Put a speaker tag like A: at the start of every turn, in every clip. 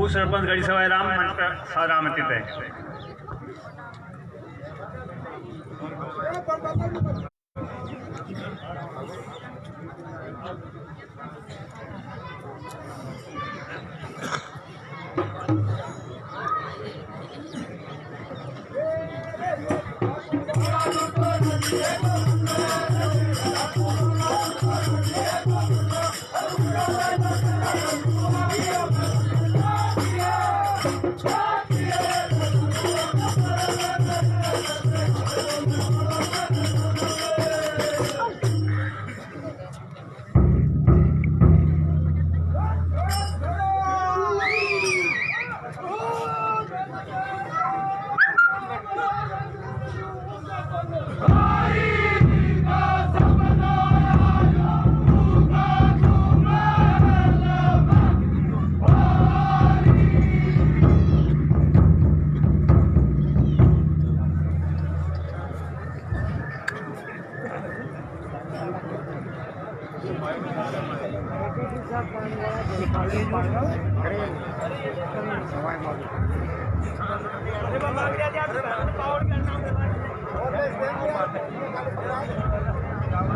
A: सरपंच गढ़ी सवाई राम मंच पर सहरामतित है।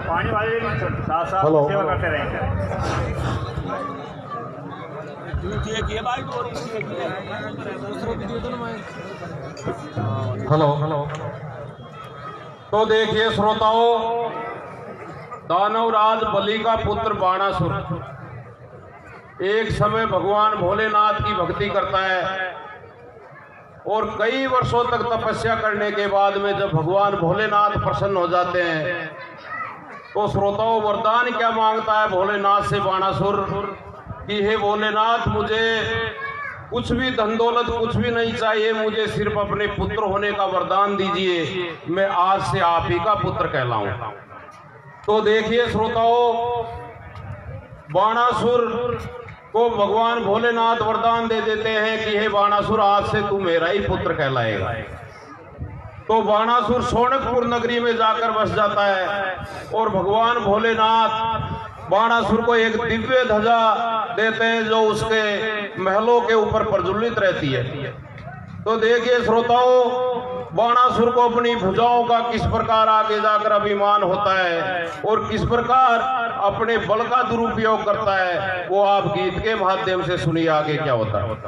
A: पानी वाले साथ साथ सेवा करते रहेंगे।
B: Hello hello. तो देखिए श्रोताओं, दानवराज बलि का पुत्र बाणासुर एक समय भगवान भोलेनाथ की भक्ति करता है और कई वर्षों तक तपस्या करने के बाद में जब भगवान भोलेनाथ प्रसन्न हो जाते हैं तो श्रोताओं वरदान क्या मांगता है भोलेनाथ से बाणासुर कि हे भोलेनाथ, मुझे कुछ भी धन दौलत कुछ भी नहीं चाहिए, मुझे सिर्फ अपने पुत्र होने का वरदान दीजिए, मैं आज से आप ही का पुत्र कहलाऊं। तो देखिए श्रोताओं, बाणासुर को भगवान भोलेनाथ वरदान दे देते हैं कि हे बाणासुर, आज से तू मेरा ही पुत्र कहलाएगा। तो बाणासुर सोनकपुर नगरी में जाकर बस जाता है और भगवान भोलेनाथ बाणासुर को एक दिव्य ध्वजा देते हैं जो उसके महलों के ऊपर प्रज्वलित रहती है। तो देखिए श्रोताओं, बाणासुर को अपनी भुजाओं का किस प्रकार आगे जाकर अभिमान होता है और किस प्रकार अपने बल का दुरुपयोग करता है, वो आप गीत के माध्यम से सुनिए आगे क्या होता है।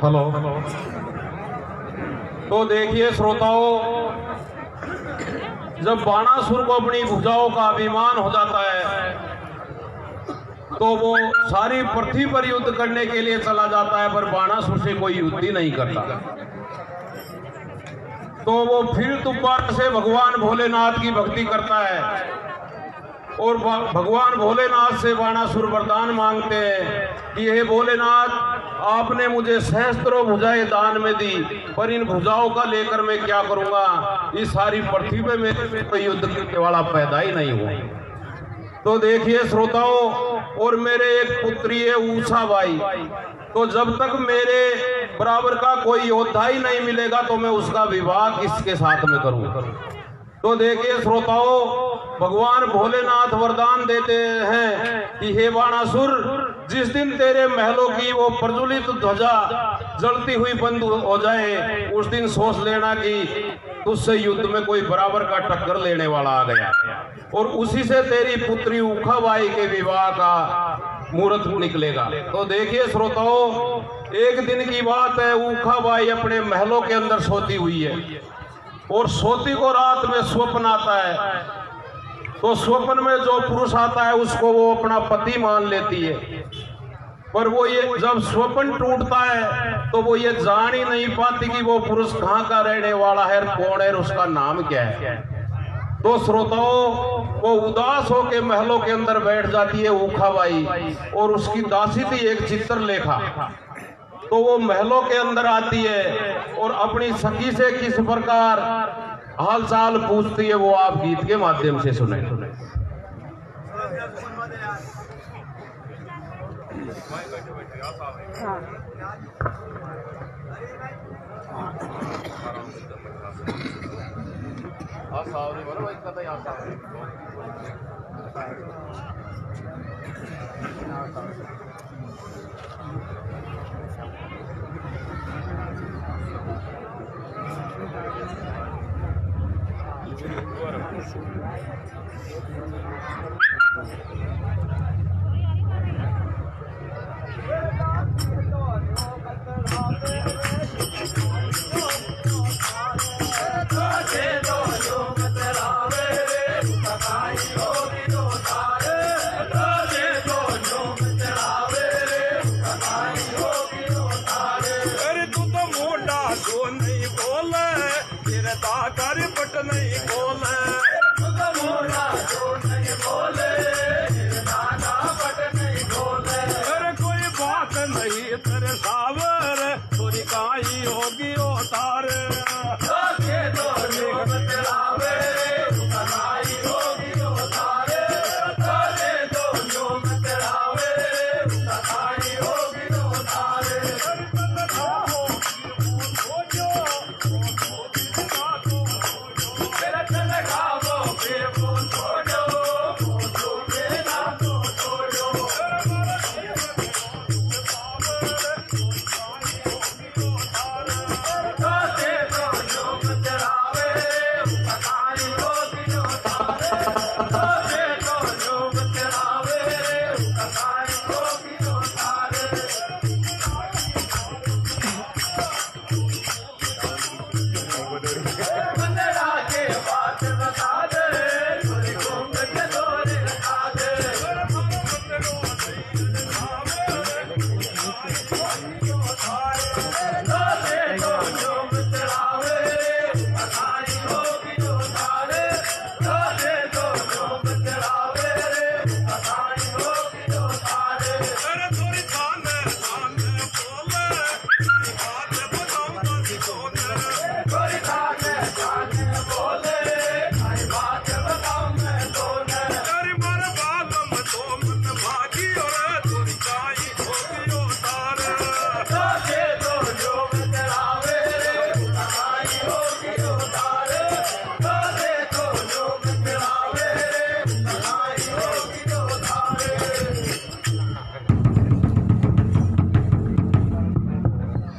B: हेलो। तो देखिए श्रोताओं, जब बाणासुर को अपनी भुजाओं का अभिमान हो जाता है तो वो सारी पृथ्वी पर युद्ध करने के लिए चला जाता है, पर बाणासुर से कोई युद्ध ही नहीं करता। तो वो फिर दोबारा से भगवान भोलेनाथ की भक्ति करता है और भगवान भोलेनाथ से बाणासुर वरदान मांगते हैं कि हे भोलेनाथ, आपने मुझे सहस्त्रों भुजाएं दान में दी, पर इन भुजाओं का लेकर मैं क्या करूंगा? इस सारी पृथ्वी पे मेरे कोई युद्ध करने वाला पैदा ही नहीं हुआ। तो देखिए श्रोताओं, और मेरे एक पुत्री है ऊषा बाई, तो जब तक मेरे बराबर का कोई योद्धा ही नहीं मिलेगा तो मैं उसका विवाह किसके साथ में करूं? तो देखिए श्रोताओं, भगवान भोलेनाथ वरदान देते हैं कि हे बाणासुर, जिस दिन तेरे महलों की वो प्रज्वलित ध्वजा जलती हुई बंद हो जाए, उस दिन सोच लेना कि तुझसे युद्ध में कोई बराबर का टक्कर लेने वाला आ गया, और उसी से तेरी पुत्री ऊखाबाई के विवाह का मुहूर्त निकलेगा। तो देखिए श्रोताओं, एक दिन की बात है, ऊखाबाई अपने महलों के अंदर सोती हुई है और सोती को रात में स्वप्न आता है। तो स्वप्न में जो पुरुष आता है उसको वो अपना पति मान लेती है, पर वो ये जब स्वप्न टूटता है तो वो ये जान ही नहीं पाती कि वो पुरुष कहाँ का रहने वाला है, कौन है, उसका नाम क्या है। तो श्रोताओं, वो उदास होके महलों के अंदर बैठ जाती है ऊखाबाई, और उसकी दासी थी एक चित्रलेखा। तो वो महलों के अंदर आती है और अपनी सखी से किस प्रकार हाल चाल पूछती है, वो आप गीत के माध्यम से सुने।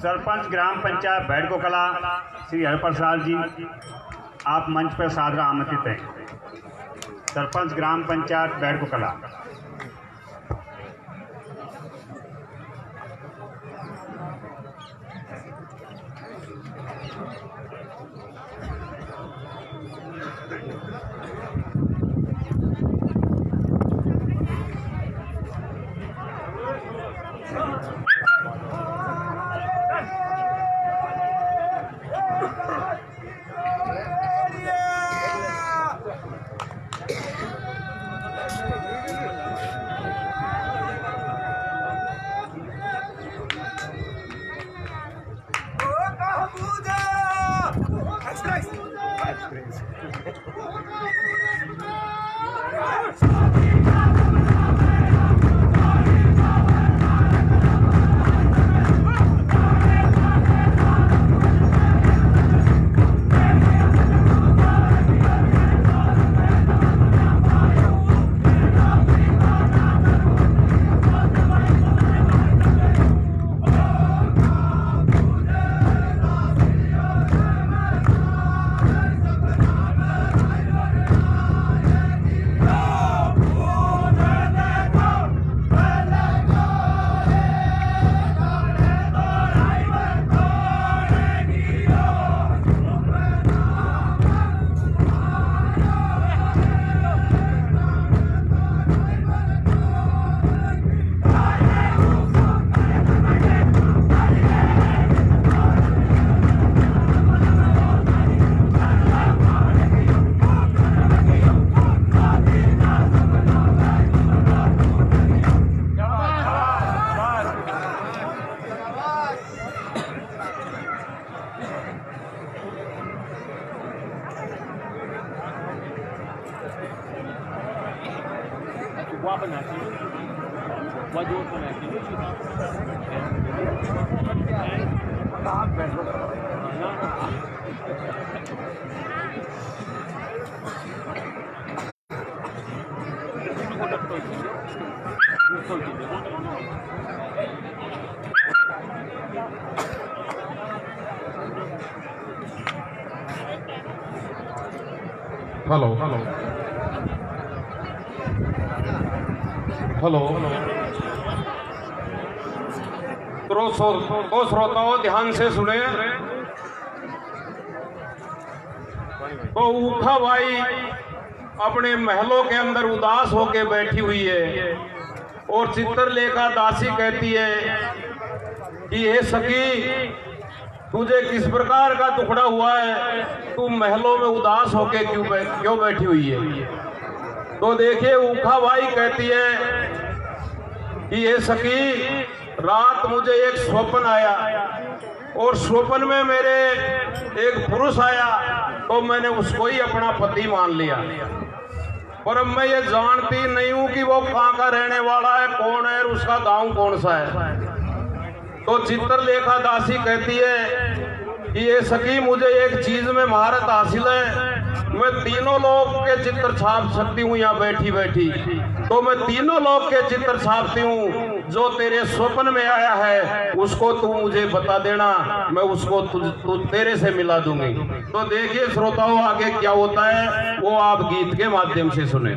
A: सरपंच ग्राम पंचायत बैठको कला श्री हरप्रसाद जी, आप मंच पर सादर आमंत्रित हैं। सरपंच ग्राम पंचायत बैठको कला।
B: हेलो हेलो हेलो तो श्रोताओं ध्यान से सुने। तो ऊखा बाई अपने महलों के अंदर उदास होके बैठी हुई है और चित्रलेखा दासी कहती है कि हे सखी, तुझे किस प्रकार का दुखड़ा हुआ है, तू महलों में उदास होके क्यों बैठी हुई है। तो देखिए ऊखा बाई कहती है कि ये सखी, रात मुझे एक स्वप्न आया और स्वप्न में मेरे एक पुरुष आया, तो मैंने उसको ही अपना पति मान लिया। पर अब मैं ये जानती नहीं हूं कि वो कहाँ का रहने वाला है, कौन है, उसका गांव कौन सा है। तो चित्रलेखा दासी कहती है कि ये सखी, मुझे एक चीज में महारत हासिल है, मैं तीनों लोग के चित्र छाप सकती हूँ यहाँ बैठी बैठी। तो मैं तीनों लोग के चित्र छापती हूँ। जो तेरे स्वप्न में आया है उसको तू मुझे बता देना, मैं उसको तू तेरे से मिला दूंगी। तो देखिए श्रोताओं, आगे क्या होता है वो आप गीत के माध्यम से सुने।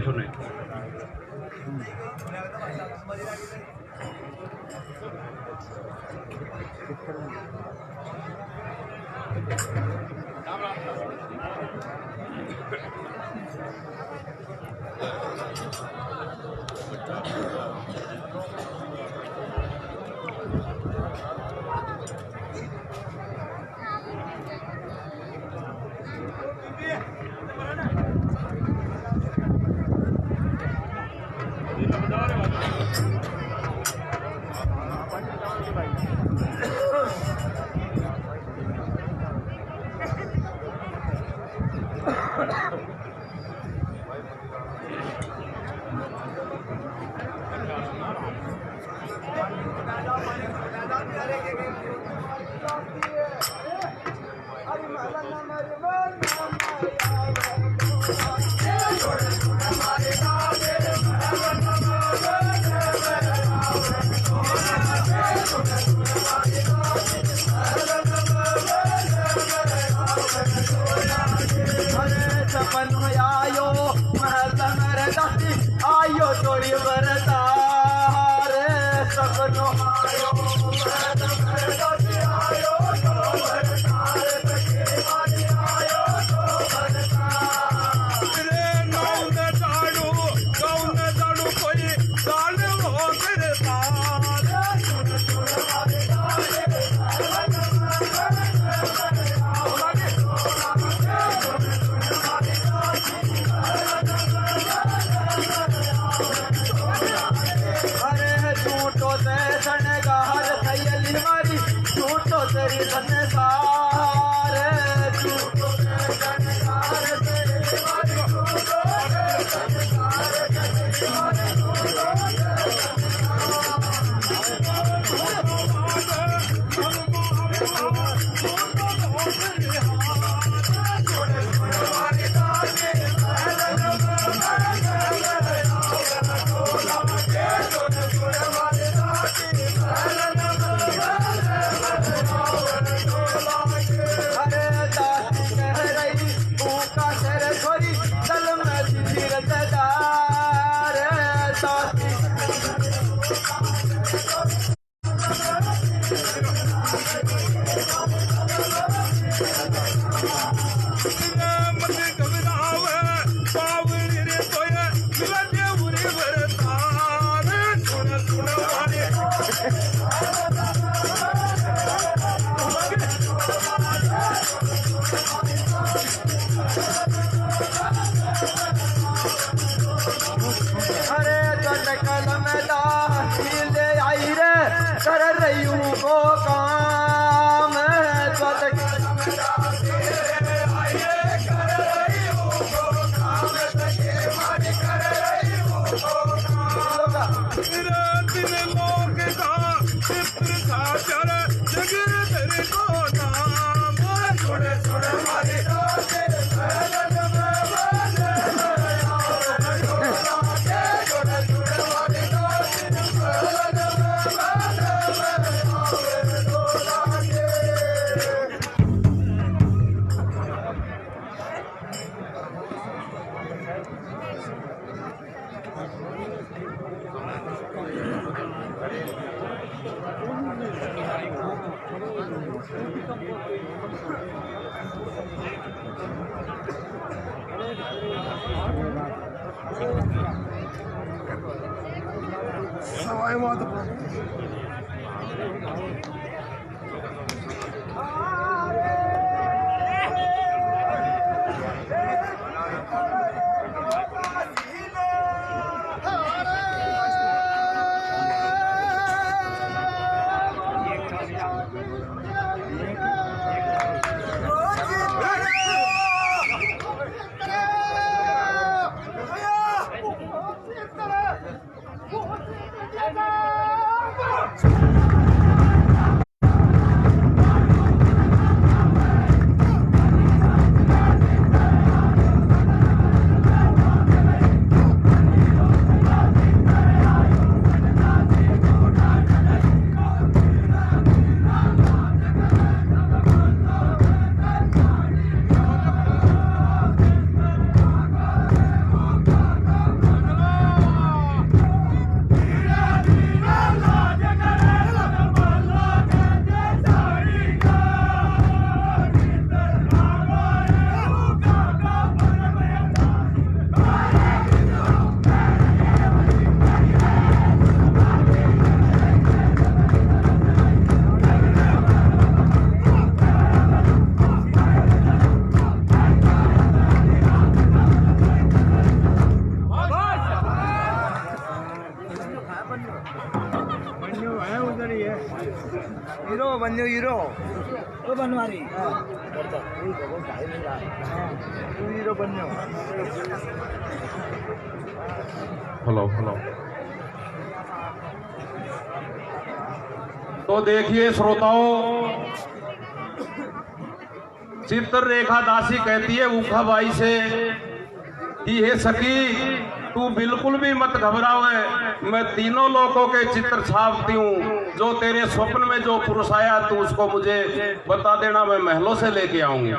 C: तेरी संसार झूठो के संसार तेरी मारी झूठो के संसार तेरी मारी झूठो अरे कल में ले आई रे कर रही हूँ को काम हीरो बन जाओ हीरो तो बनवारी हीरो बन जाओ।
B: Hello hello. तो देखिए श्रोताओं, चित्ररेखा दासी कहती है ऊखाबाई से कि हे सखी तू बिल्कुल भी मत घबराओ, मैं तीनों लोगों के चित्र छापती हूँ। जो तेरे स्वप्न में जो पुरुष आया तू उसको मुझे बता देना, मैं महलों से लेके आऊंगी।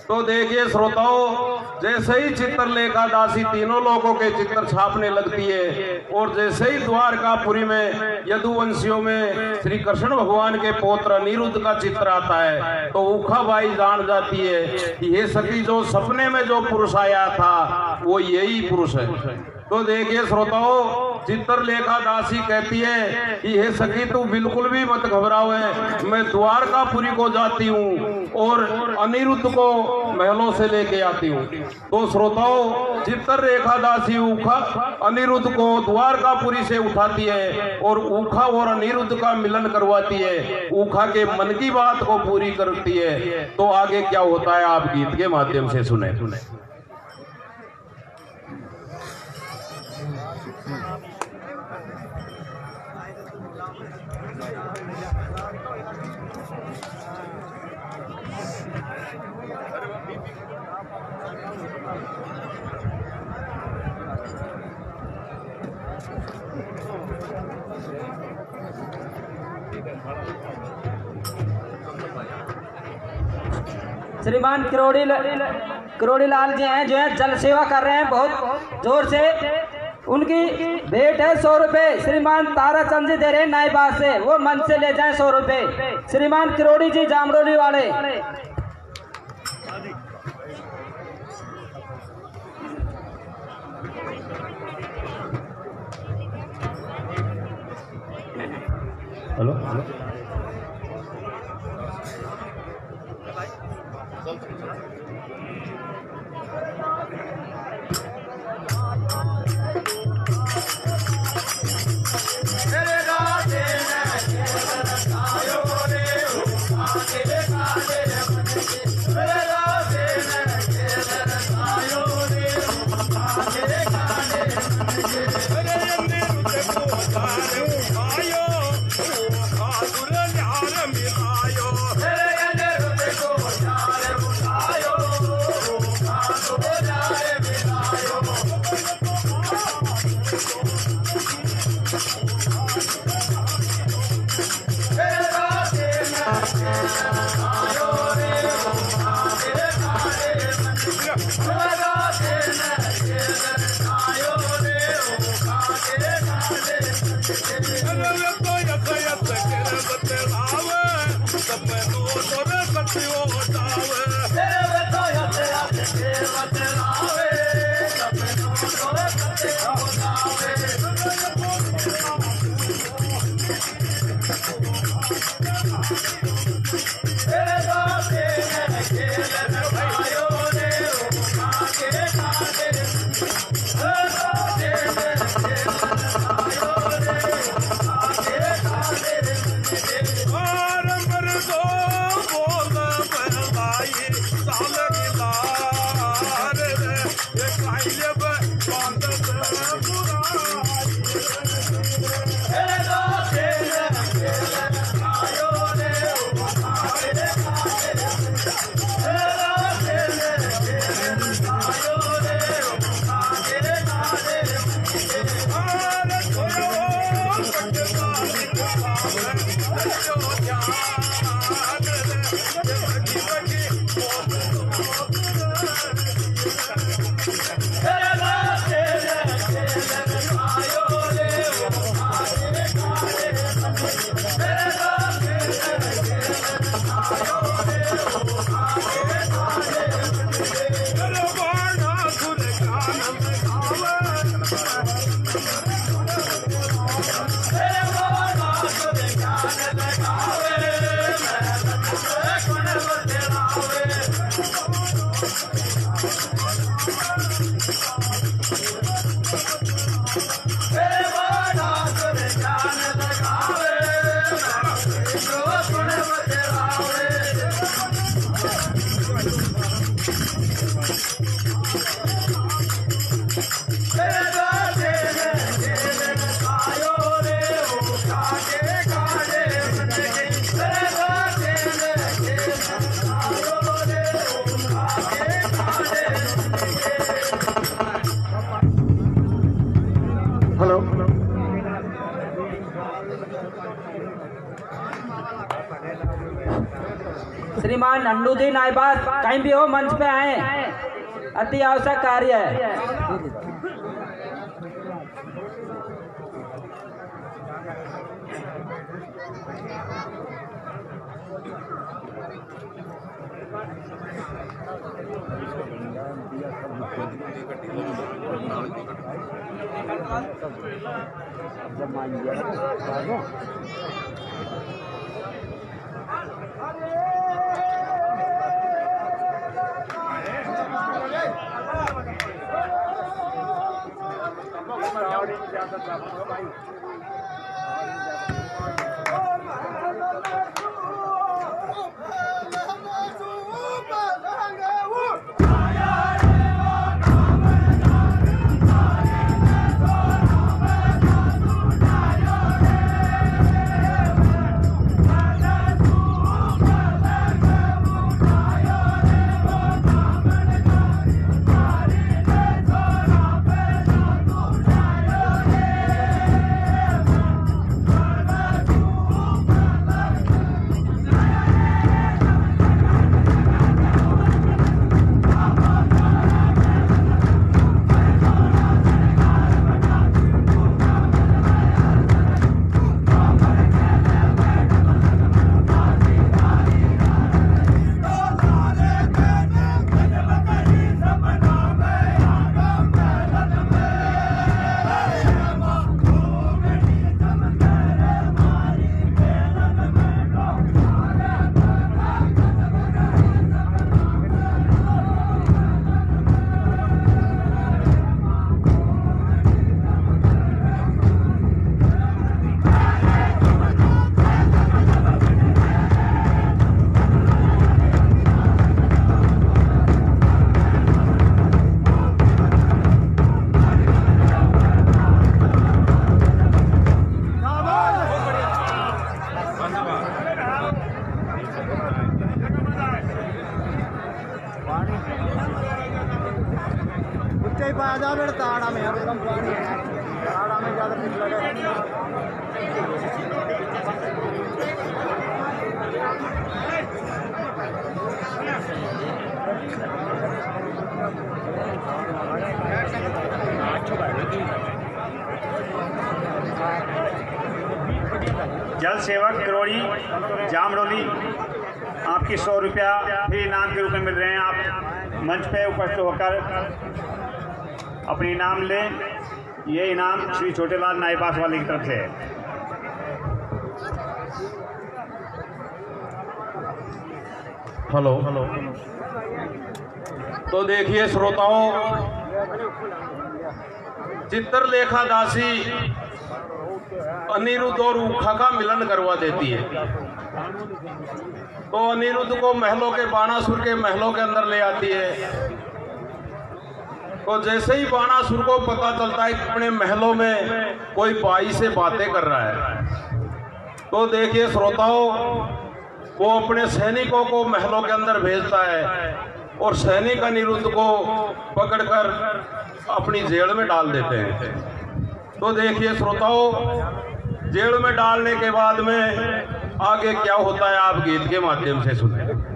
B: तो देखिए श्रोताओं, जैसे ही चित्रलेखा दासी तीनों लोगों के चित्र छापने लगती है और जैसे ही द्वारकापुरी में यदुवंशियों में श्री कृष्ण भगवान के पौत्र अनिरुद्ध का चित्र आता है तो ऊखाबाई जान जाती है कि हे सखी जो सपने में जो पुरुष आया था वो यही पुरुष है। तो देखिए श्रोताओं, चित्रलेखा दासी कहती है कि हे सखी तू बिल्कुल भी मत घबराओ है, मैं द्वारकापुरी को जाती हूँ और अनिरुद्ध को महलों से लेके आती हूँ। तो श्रोताओं, चित्रलेखा दासी ऊखा अनिरुद्ध को द्वारकापुरी से उठाती है और ऊखा और अनिरुद्ध का मिलन करवाती है, ऊखा के मन की बात को पूरी करती है। तो आगे क्या होता है आप गीत के माध्यम से सुने।
D: श्रीमान किरोड़ी लाल जी हैं जो है जल सेवा कर रहे हैं बहुत जोर से। उनकी भेंट है 100 रुपए। श्रीमान ताराचंद जी दे रहे हैं नाईबाग से, वो मन से ले जाएं 100 रुपए। श्रीमान किरोड़ी जी जामरोली वाले।
A: हेलो हेलो
D: श्रीमान नंदू जी नाईबाग कहीं भी हो मंच पे आए, अति आवश्यक कार्य है।
C: ताड़ा में एकदम ताड़ा में ज़्यादा पिछ लगे।
A: जल सेवक करोड़ी जामरोली आपकी 100 रुपया फ्री इनाम के रूप में मिल रहे हैं। आप मंच पे उपस्थित होकर अपने इनाम लें। ये इनाम श्री छोटेलाल नाईपास वाले की तरफ से है।
B: हेलो तो देखिए श्रोताओं, चित्रलेखा दासी अनिरुद्ध और ऊखा का मिलन करवा देती है। तो अनिरुद्ध को महलों के बाणासुर के महलों के अंदर ले आती है। तो जैसे ही बाणासुर को पता चलता है कि अपने महलों में कोई बाई से बातें कर रहा है, तो देखिए श्रोताओं, वो अपने सैनिकों को महलों के अंदर भेजता है और सैनिक अनिरुद्ध को पकड़कर अपनी जेल में डाल देते हैं। तो देखिए श्रोताओं, जेल में डालने के बाद में आगे क्या होता है आप गीत के माध्यम से सुनें।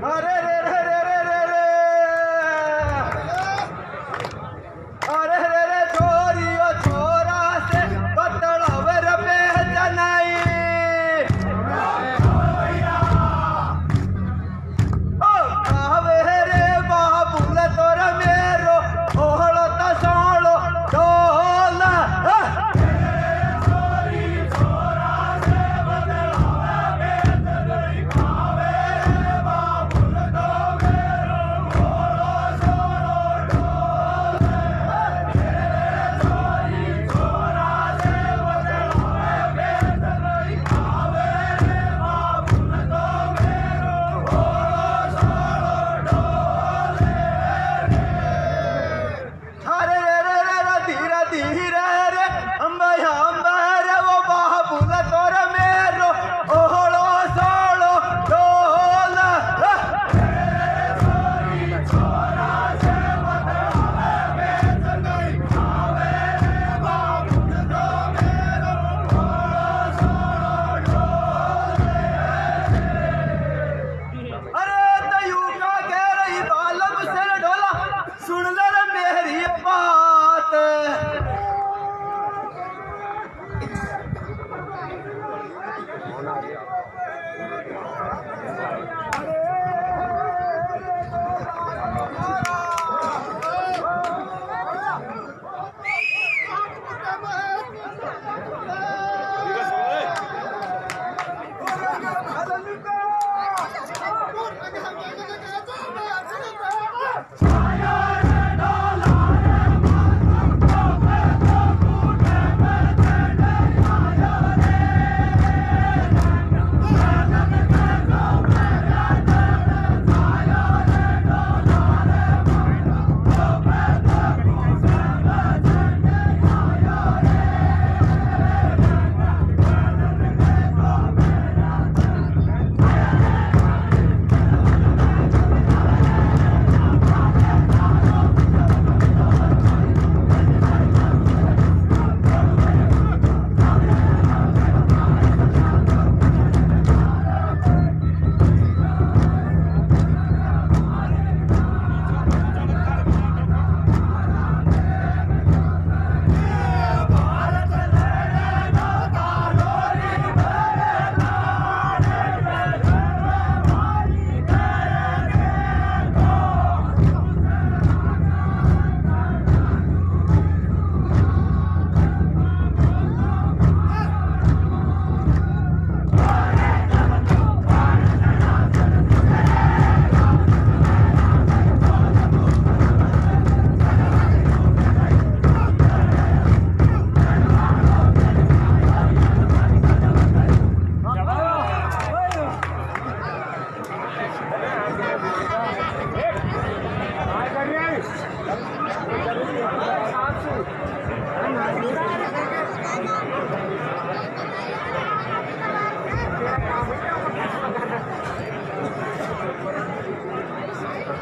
C: अरे रे रे रे रे रे रे अरे रे रे छोरियो छोरा से बतलावर पे जनाई ओ कावे रे बाबूल तोर मेरो ओहलो तसोलो डोला सुन ले रे मेरी बात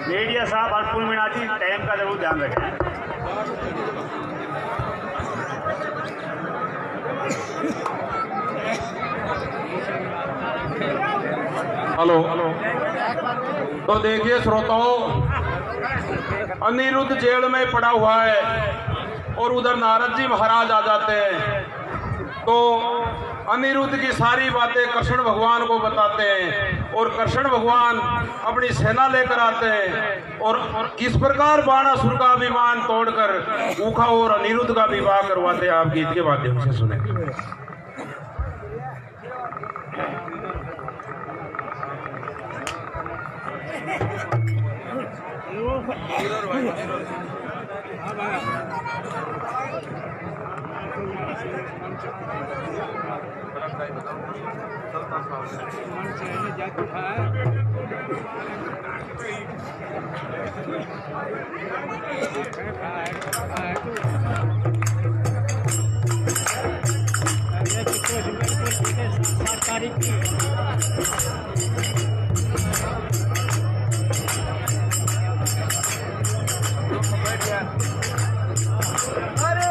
A: मीडिया साहब और कुल मिलाती टाइम का जरूर ध्यान रखें।
B: हेलो तो देखिए श्रोताओं, अनिरुद्ध जेल में पड़ा हुआ है और उधर नारद जी महाराज आ जाते हैं, तो अनिरुद्ध की सारी बातें कृष्ण भगवान को बताते हैं और कृष्ण भगवान अपनी सेना लेकर आते हैं और किस प्रकार बाणासुर का अभिमान तोड़कर ऊखा और अनिरुद्ध का विवाह करवाते हैं। आप गीत के माध्यम से सुने।
C: अरे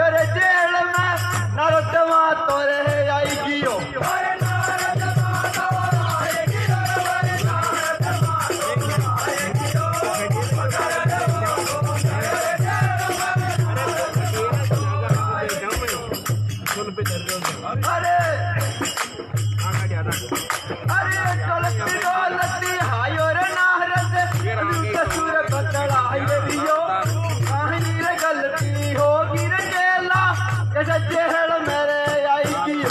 C: आयो रे जेल में नरोत्तमा तो रहे आई गियो अरे अरे चलती डोलती हायो रे नारद ससुर बतड़ाई दियो कहानी रे गलती होगी रे जेला कैसे जेल मेरे आई गियो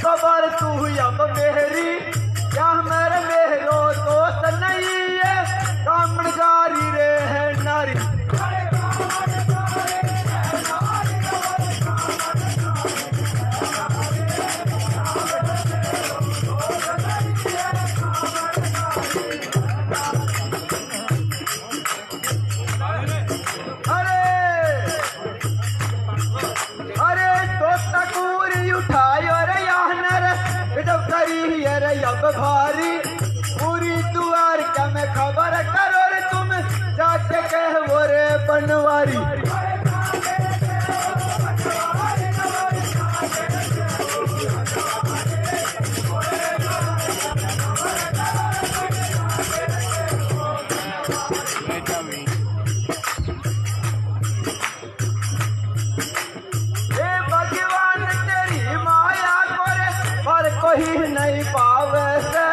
C: खबर तू अब मेरी क्या मेरे मेरो दोस्त नहीं है कामणगारी रे है नारी अरे दोस्त कूरी उठायो अब भारी पूरी दुआर का मैं खबर करो रे तुम जाके कह वो रे बनवारी भगवान तेरी माया को रे पर कोई नहीं पावे से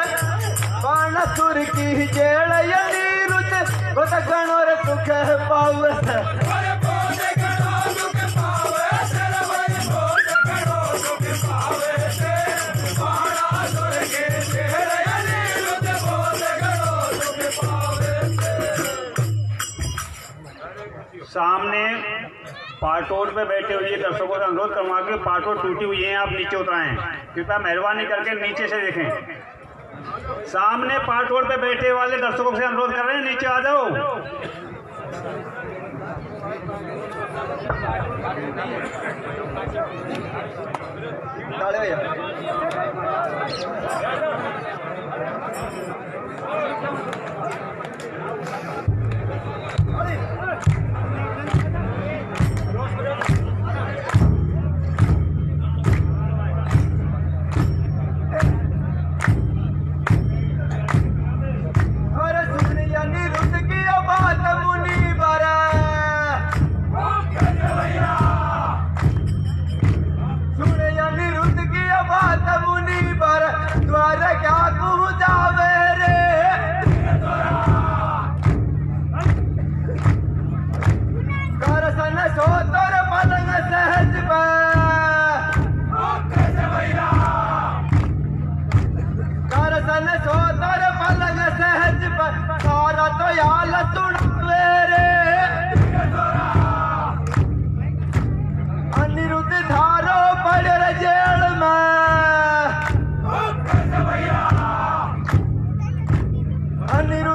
C: बाणासुर की जेल अनिरुद्ध खुद गणो रे दुख पावे से
A: सामने पाटोर पे बैठे हुए दर्शकों से अनुरोध करूंगा कि पाटोर टूटी हुई है, आप नीचे उतराएं। कृपया मेहरबानी करके नीचे से देखें। सामने पाटोर पे बैठे वाले दर्शकों से अनुरोध कर रहे हैं, नीचे आ जाओ। अनिरुद्ध धारो पड़ जेल में अनिरुद्ध